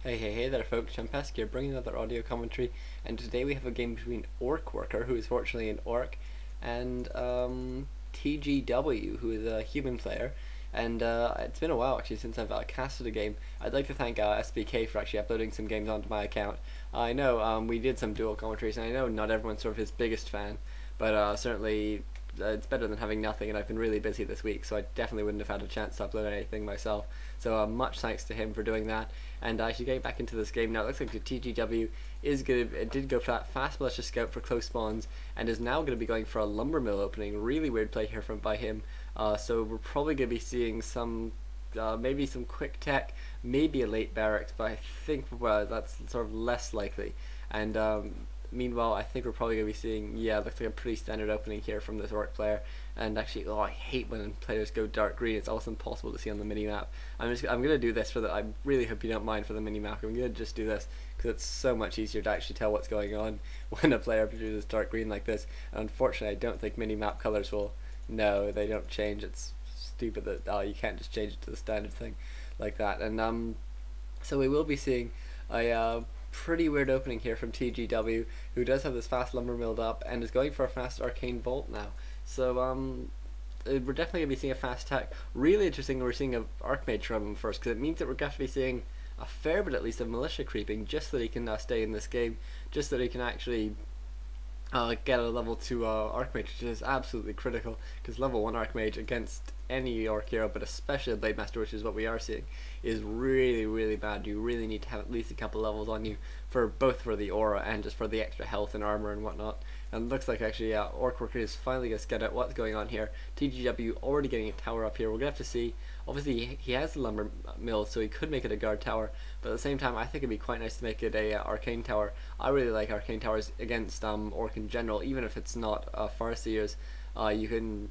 Hey there folks, Chumpesque here, bringing another audio commentary, and today we have a game between orc-worker, who is fortunately an orc, and TGW, who is a human player, and it's been a while actually since I've casted a game. I'd like to thank SBK for actually uploading some games onto my account. I know we did some dual commentaries, and I know not everyone's sort of his biggest fan, but certainly it's better than having nothing, and I've been really busy this week, so I definitely wouldn't have had a chance to upload anything myself. So much thanks to him for doing that. And actually getting back into this game now, it looks like the TGW is good. It did go for that fast militia scout for close spawns, and is now going to be going for a lumber mill opening. Really weird play here by him. So we're probably going to be seeing some, maybe some quick tech, maybe a late barracks, but I think that's sort of less likely. And meanwhile, I think we're probably going to be seeing, yeah, it looks like a pretty standard opening here from this orc player. And actually, oh, I hate when players go dark green. It's almost impossible to see on the mini map. I'm going to do this I really hope you don't mind for the mini map. I'm going to just do this because it's so much easier to actually tell what's going on when a player produces dark green like this. And unfortunately, I don't think mini map colors will. No, they don't change. It's stupid that you can't just change it to the standard thing like that. And so we will be seeing a pretty weird opening here from TGW, who does have this fast lumber milled up and is going for a fast arcane vault now. So we're definitely going to be seeing a fast tech. Really interesting we're seeing an archmage from him first, because it means that we're going to be seeing a fair bit at least of militia creeping, just so that he can stay in this game, just so that he can actually get a level 2 archmage, which is absolutely critical, because level 1 archmage against any orc hero, but especially a blade master, which is what we are seeing, is really bad. You really need to have at least a couple levels on you for both for the aura and just for the extra health and armor and whatnot. And it looks like actually orc-worker is finally going to get out what's going on here. TGW already getting a tower up here. We're going to have to see. Obviously he has the lumber mill, so he could make it a guard tower, but at the same time I think it'd be quite nice to make it a arcane tower. I really like arcane towers against orc in general, even if it's not farseers. You can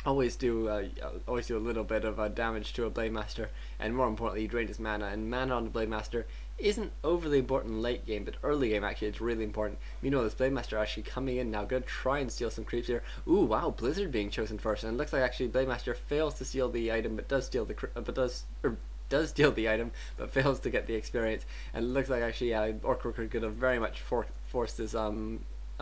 always do a little bit of damage to a blade master, and more importantly you drain his mana, and mana on the blade master isn't overly important late game, but early game actually it's really important. You know, this blade master actually coming in now, gonna try and steal some creeps here. Ooh, wow, blizzard being chosen first, and it looks like actually blade master fails to steal the item, but does steal the does steal the item, but fails to get the experience. And it looks like actually orc-worker gonna very much force this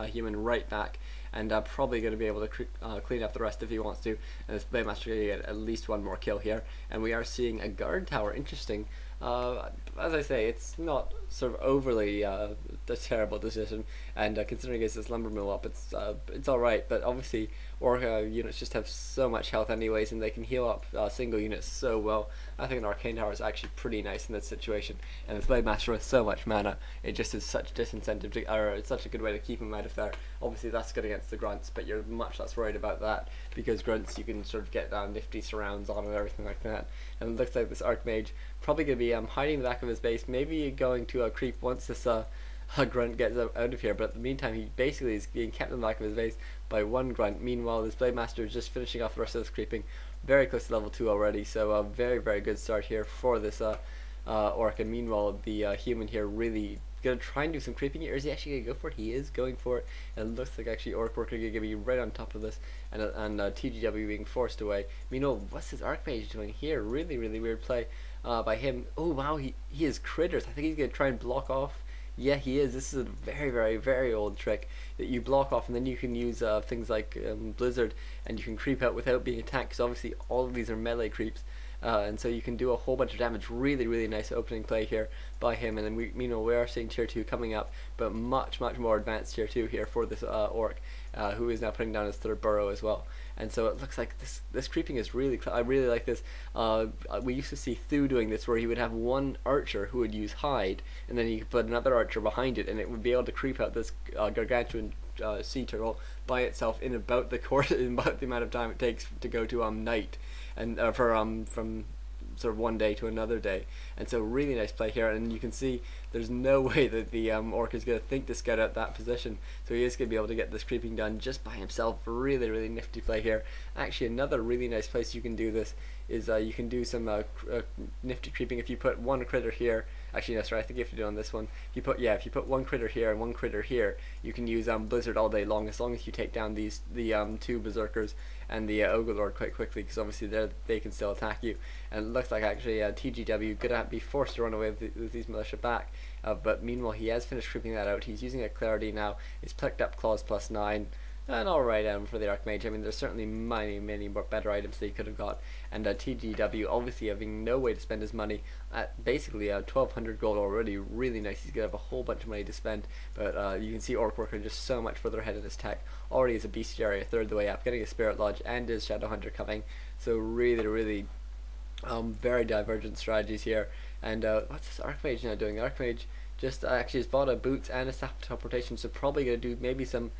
human right back, and probably going to be able to clean up the rest if he wants to. And this blade master going to get at least one more kill here, and we are seeing a guard tower. Interesting. As I say, it's not sort of overly a terrible decision, and considering it's this lumber mill up, it's all right. But obviously, orc units just have so much health anyways, and they can heal up single units so well. I think an arcane tower is actually pretty nice in this situation, and this blade master with so much mana, it just is such disincentive to, or it's such a good way to keep him out of there. Obviously, that's good against the grunts, but you're much less worried about that, because grunts you can sort of get nifty surrounds on and everything like that. And it looks like this archmage probably going to be hiding in the back of his base, maybe going to creep once this grunt gets out of here, but in the meantime he basically is being kept in the back of his base by one grunt. Meanwhile, this blade master is just finishing off the rest of this creeping, very close to level 2 already, so a very good start here for this orc. And meanwhile the human here really gonna try and do some creeping here. Is he actually gonna go for it? He is going for it, and it looks like actually orc-worker gonna be right on top of this, and TGW being forced away. Meanwhile, what's this archmage doing here? Really weird play by him. Oh wow, he has critters. I think he's gonna try and block off. Yeah, he is. This is a very old trick that you block off, and then you can use things like blizzard, and you can creep out without being attacked, because obviously all of these are melee creeps. And so you can do a whole bunch of damage. Really nice opening play here by him. And then we are seeing tier 2 coming up, but much more advanced tier 2 here for this orc, who is now putting down his 3rd burrow as well. And so it looks like this creeping is really, I really like this. We used to see Thu doing this, where he would have one archer who would use hide, and then he could put another archer behind it, and it would be able to creep out this gargantuan sea turtle by itself in about the amount of time it takes to go to night, and from sort of one day to another day. And so really nice play here, and you can see there's no way that the orc is going to think to scout out that position, so he is going to be able to get this creeping done just by himself. Really nifty play here. Actually, another really nice place you can do this is you can do some nifty creeping if you put one critter here. Actually, no, sorry, I think you have to do it on this one. If you put one critter here and one critter here, you can use blizzard all day long, as you take down the 2 berserkers, and the Ogre Lord quite quickly, because obviously they can still attack you. And it looks like actually TGW gonna be forced to run away with these militia back. But meanwhile, he has finished creeping that out. He's using a clarity now. He's picked up claws +9. An alright item for the Archmage. I mean, there's certainly many more better items that he could have got. And TGW obviously having no way to spend his money at basically 1200 gold already. Really nice. He's gonna have a whole bunch of money to spend. But you can see Orc-worker just so much further ahead in his tech. Already is a bestiary, a third of the way up, getting a Spirit Lodge and his Shadow Hunter coming. So really very divergent strategies here. And what's this Archmage now doing? The Archmage just actually has bought a boots and a staff of teleportation, so probably gonna do maybe some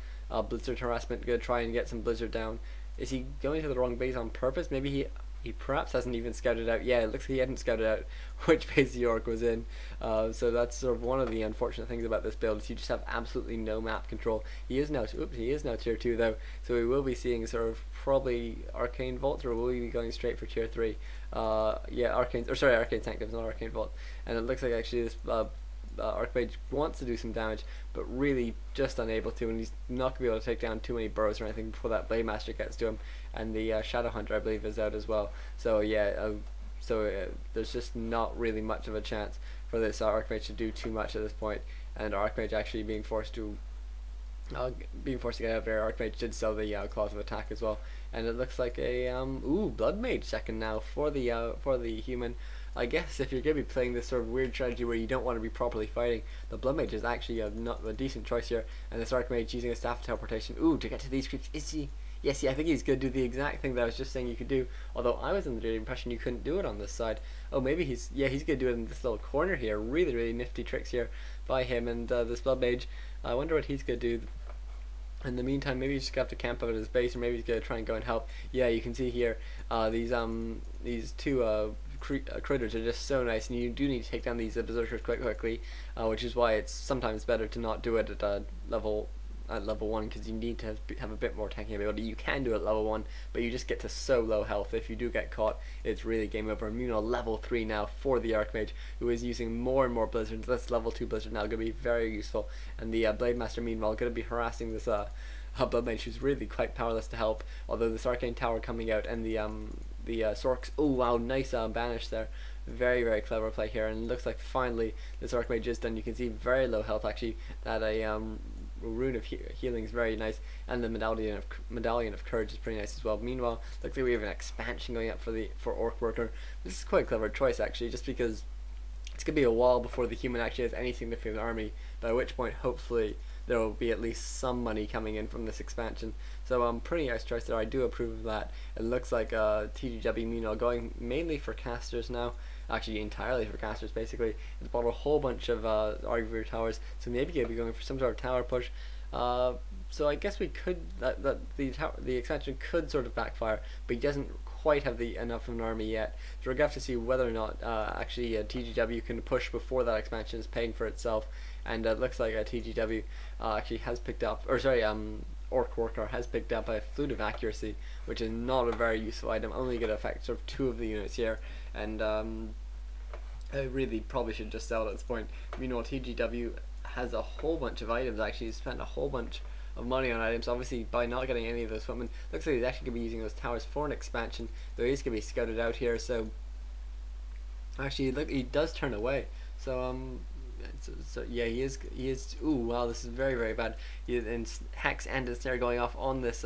blizzard harassment, gonna try and get some blizzard down. Is he going to the wrong base on purpose? Maybe he perhaps hasn't even scouted out. Yeah, it looks like he hadn't scouted out which base the orc was in. So that's sort of one of the unfortunate things about this build, is you just have absolutely no map control. He is now tier 2 though, so we will be seeing sort of probably arcane vaults, or will we be going straight for tier 3? Yeah, arcane sanctums, not arcane vault. And it looks like actually this Archmage wants to do some damage, but really just unable to, and he's not going to be able to take down too many burrows or anything before that Blade Master gets to him. And the Shadow Hunter, I believe, is out as well. So yeah, there's just not really much of a chance for this Archmage to do too much at this point. And Archmage actually being forced to get out of there. Archmage did sell the claws of attack as well, and it looks like a Blood Mage second now for the human. I guess if you're going to be playing this sort of weird strategy where you don't want to be properly fighting, the Blood Mage is actually a decent choice here. And this Archmage using a staff of teleportation. Ooh, to get to these creeps, is he? Yes, yeah, I think he's going to do the exact thing that I was just saying you could do. Although I was under the impression you couldn't do it on this side. Oh, maybe he's going to do it in this little corner here. Really nifty tricks here by him and this Blood Mage. I wonder what he's going to do. In the meantime, maybe he's just going to have to camp out at his base, or maybe he's going to try and go and help. Yeah, you can see here these two critters are just so nice, and you do need to take down these berserkers quite quickly, which is why it's sometimes better to not do it at level 1, because you need to have a bit more tanking ability. You can do it at level 1, but you just get to so low health. If you do get caught, it's really game over. Meanwhile, level 3 now for the Archmage, who is using more and more blizzards. This level 2 blizzard now going to be very useful, and the Blade Master meanwhile going to be harassing this Blood Mage, who's really quite powerless to help. Although this Arcane Tower coming out, and the Sorks, oh wow, nice banish there. Very clever play here, and it looks like finally this Archmage is done. You can see very low health actually. That rune of healing is very nice, and the medallion of courage is pretty nice as well. Meanwhile, looks like we have an expansion going up for Orc-worker. This is quite a clever choice actually, just because it's gonna be a while before the human actually has any significant army, by which point hopefully there will be at least some money coming in from this expansion. So pretty nice choice there. I do approve of that. It looks like TGW meanwhile going mainly for casters now, actually entirely for casters basically. It's bought a whole bunch of Arguer towers, so maybe you'll be going for some sort of tower push. So I guess we could the expansion could sort of backfire, but he doesn't quite have enough of an army yet. So we're going to have to see whether or not actually TGW can push before that expansion is paying for itself. And it looks like TGW actually has picked up, or sorry, Orc-worker has picked up a Flute of Accuracy, which is not a very useful item, only going to affect sort of 2 of the units here, and I really probably should just sell it at this point. Meanwhile, TGW has a whole bunch of items actually. He's spent a whole bunch of money on items, obviously by not getting any of those footmen. Looks like he's actually going to be using those towers for an expansion, though he's going to be scouted out here, so actually look, he does turn away, so yeah, he is. Ooh, wow, this is very bad. And Hex and Ensnare going off on this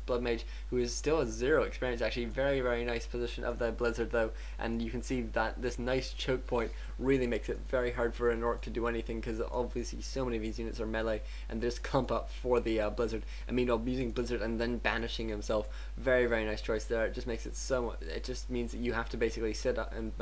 Blood Mage, who is still has 0 experience. Actually, very nice position of the Blizzard though, and you can see that this nice choke point really makes it very hard for an Orc to do anything, because obviously so many of these units are melee, and there's clump up for the Blizzard. I mean, using Blizzard and then banishing himself, very nice choice there. It just makes it so. It just means that you have to basically sit up and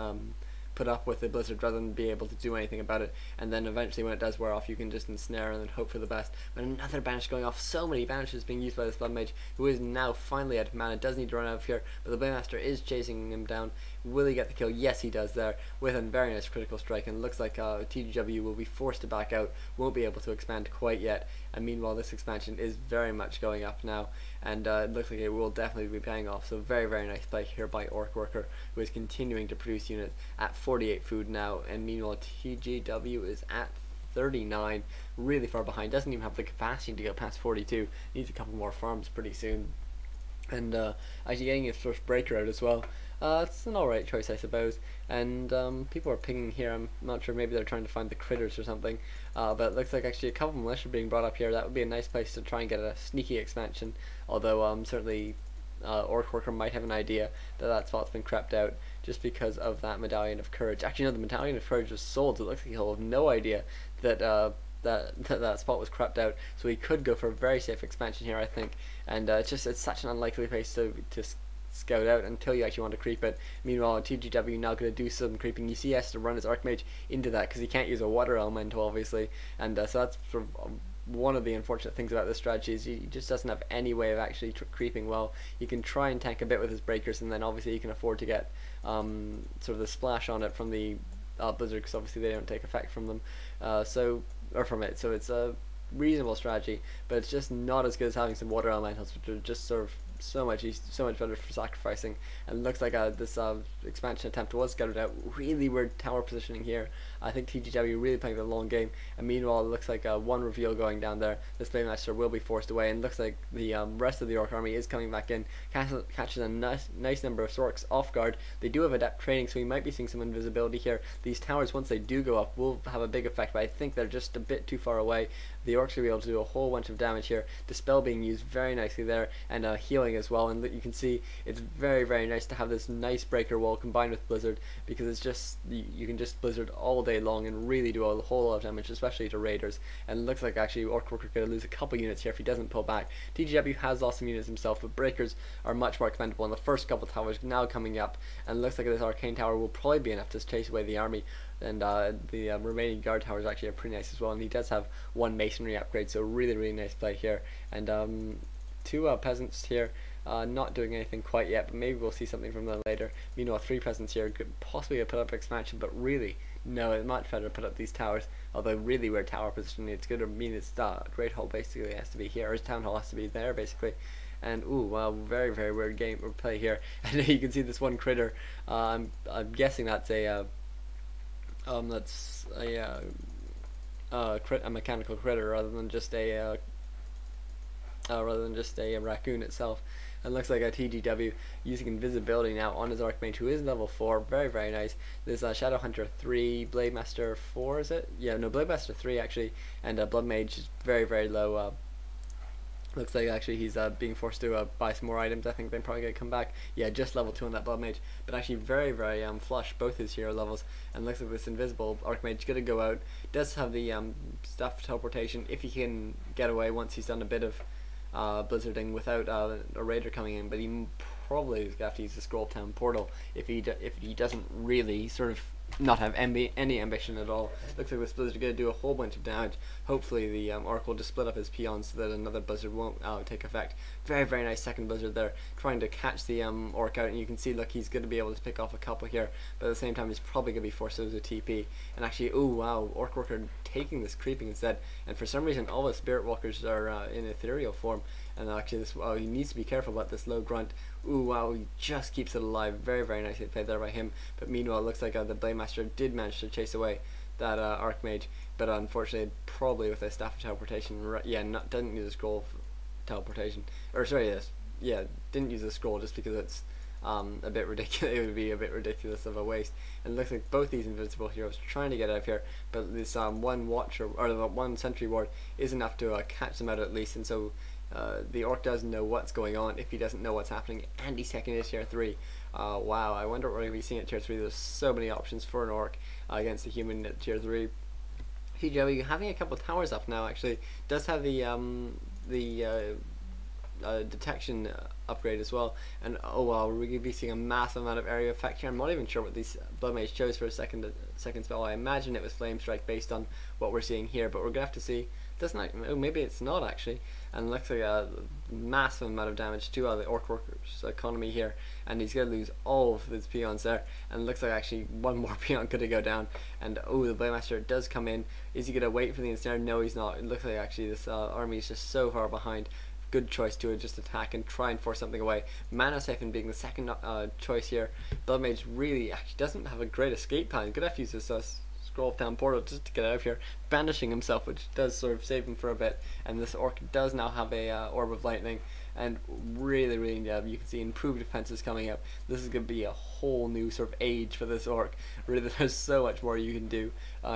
put up with the Blizzard rather than be able to do anything about it, and then eventually when it does wear off you can just ensnare and then hope for the best. But another banish going off, so many banishes being used by this Blood Mage, who is now finally out of mana, does need to run out of here, but the Blade Master is chasing him down. Will he get the kill? Yes, he does there, with a very nice critical strike, and it looks like TGW will be forced to back out, won't be able to expand quite yet, and meanwhile this expansion is very much going up now, and it looks like it will definitely be paying off. So very nice play here by Orc-worker, who is continuing to produce units at 48 food now, and meanwhile TGW is at 39, really far behind, doesn't even have the capacity to go past 42, needs a couple more farms pretty soon. and actually getting his first breaker out as well. It's an alright choice, I suppose. And people are pinging here. I'm not sure. Maybe they're trying to find the critters or something. But it looks like actually a couple of militia being brought up here. That would be a nice place to try and get a sneaky expansion. Although certainly orc-worker might have an idea that that spot's been crept out just because of that medallion of courage. Actually, no, the medallion of courage was sold. So it looks like he'll have no idea that. That spot was crept out, so he could go for a very safe expansion here, I think. And it's such an unlikely place to scout out until you actually want to creep it. Meanwhile, TGW now going to do some creeping. You see, he has to run his Archmage into that because he can't use a water elemental, obviously, and so that's sort of one of the unfortunate things about this strategy is he just doesn't have any way of actually creeping well. He can try and tank a bit with his breakers, and then obviously he can afford to get sort of the splash on it from the blizzard, because obviously they don't take effect from them. From it, so it's a reasonable strategy, but it's just not as good as having some water elementals, which are just sort of so much better for sacrificing. And it looks like this expansion attempt was scouted out. Really weird tower positioning here. I think TGW really playing the long game, and meanwhile it looks like one reveal going down there. This Playmaster will be forced away, and looks like the rest of the Orc army is coming back in. Catches a nice number of Orcs off guard. They do have adept training, so we might be seeing some invisibility here. These towers, once they do go up, will have a big effect, but I think they're just a bit too far away. The Orcs will be able to do a whole bunch of damage here. Dispel being used very nicely there, and healing as well. And you can see it's very nice to have this nice breaker wall combined with Blizzard, because it's just you can just Blizzard all day long and really do a whole lot of damage, especially to raiders. And it looks like actually orc-worker going to lose a couple units here if he doesn't pull back. TGW has lost some units himself, but breakers are much more expendable, and the first couple towers now coming up, and it looks like this arcane tower will probably be enough to chase away the army. And the remaining guard towers actually are pretty nice as well, and he does have one masonry upgrade, so really nice play here. And two peasants here, not doing anything quite yet, but maybe we'll see something from them later. Meanwhile, three peasants here could possibly put up expansion, but really no, it's much better to put up these towers. Although really weird tower positioning, it's going to mean it's Great Hall basically has to be here, or his Town Hall has to be there basically. And ooh, wow, very weird game or play here. And you can see this one critter. I'm guessing that's a mechanical critter rather than just a raccoon itself. And looks like a TGW using invisibility now on his Archmage, who is level 4, very nice. There's a Shadow Hunter 3, Blade Master 4, is it? Yeah, no, Blade Master 3 actually, and Blood Mage is very low. Looks like actually he's being forced to buy some more items. I think they're probably going to come back. Yeah, just level 2 on that Blood Mage, but actually very flush both his hero levels. And looks like this invisible Archmage going to go out. Does have the stuff teleportation if he can get away once he's done a bit of blizzarding without a raider coming in, but he probably is going to have to use the Scroll of Town portal if he doesn't really sort of not have any ambition at all. Looks like this blizzard is going to do a whole bunch of damage. Hopefully the orc will just split up his peons so that another blizzard won't take effect. Very nice second blizzard there, trying to catch the orc out, and you can see, look, he's going to be able to pick off a couple here, but at the same time he's probably going to be forced to lose a TP. And actually, oh wow, orc-worker taking this creeping instead, and for some reason all the spirit walkers are in ethereal form. And actually this, he needs to be careful about this low grunt. Ooh wow, he just keeps it alive. Very nicely played there by him. But meanwhile, it looks like the Blade Master did manage to chase away that Archmage, but unfortunately probably with a Staff of Teleportation, doesn't use a Scroll of Teleportation, or sorry, didn't use a scroll just because it's a bit ridiculous. It would be a bit ridiculous of a waste. And it looks like both these invincible heroes are trying to get out of here, but this one watcher, or the one sentry ward is enough to catch them out at least. And so the orc doesn't know what's going on if he doesn't know what's happening, and he's taking it tier 3. Wow, I wonder what we're going to be seeing at tier 3. There's so many options for an orc against a human at tier 3. TGW having a couple towers up now actually does have the detection upgrade as well, and oh wow, we're going to be seeing a massive amount of area effect here. I'm not even sure what these Blood Mage chose for a second spell. I imagine it was Flame Strike based on what we're seeing here, but we're going to have to see. Doesn't, oh, maybe it's not actually. And it looks like a massive amount of damage to the orc-worker's economy here, and he's going to lose all of his peons there, and it looks like actually one more peon could go down. And oh, the Blade Master does come in. Is he going to wait for the ensnare? No, he's not. It looks like actually this army is just so far behind. Good choice to just attack and try and force something away. Mana Siphon being the second choice here. Blood Mage really actually doesn't have a great escape plan. Could have used this Scroll of Town portal just to get out of here, banishing himself, which does sort of save him for a bit. And this orc does now have a Orb of Lightning, and really you can see improved defenses coming up. This is going to be a whole new sort of age for this orc. Really, there's so much more you can do. I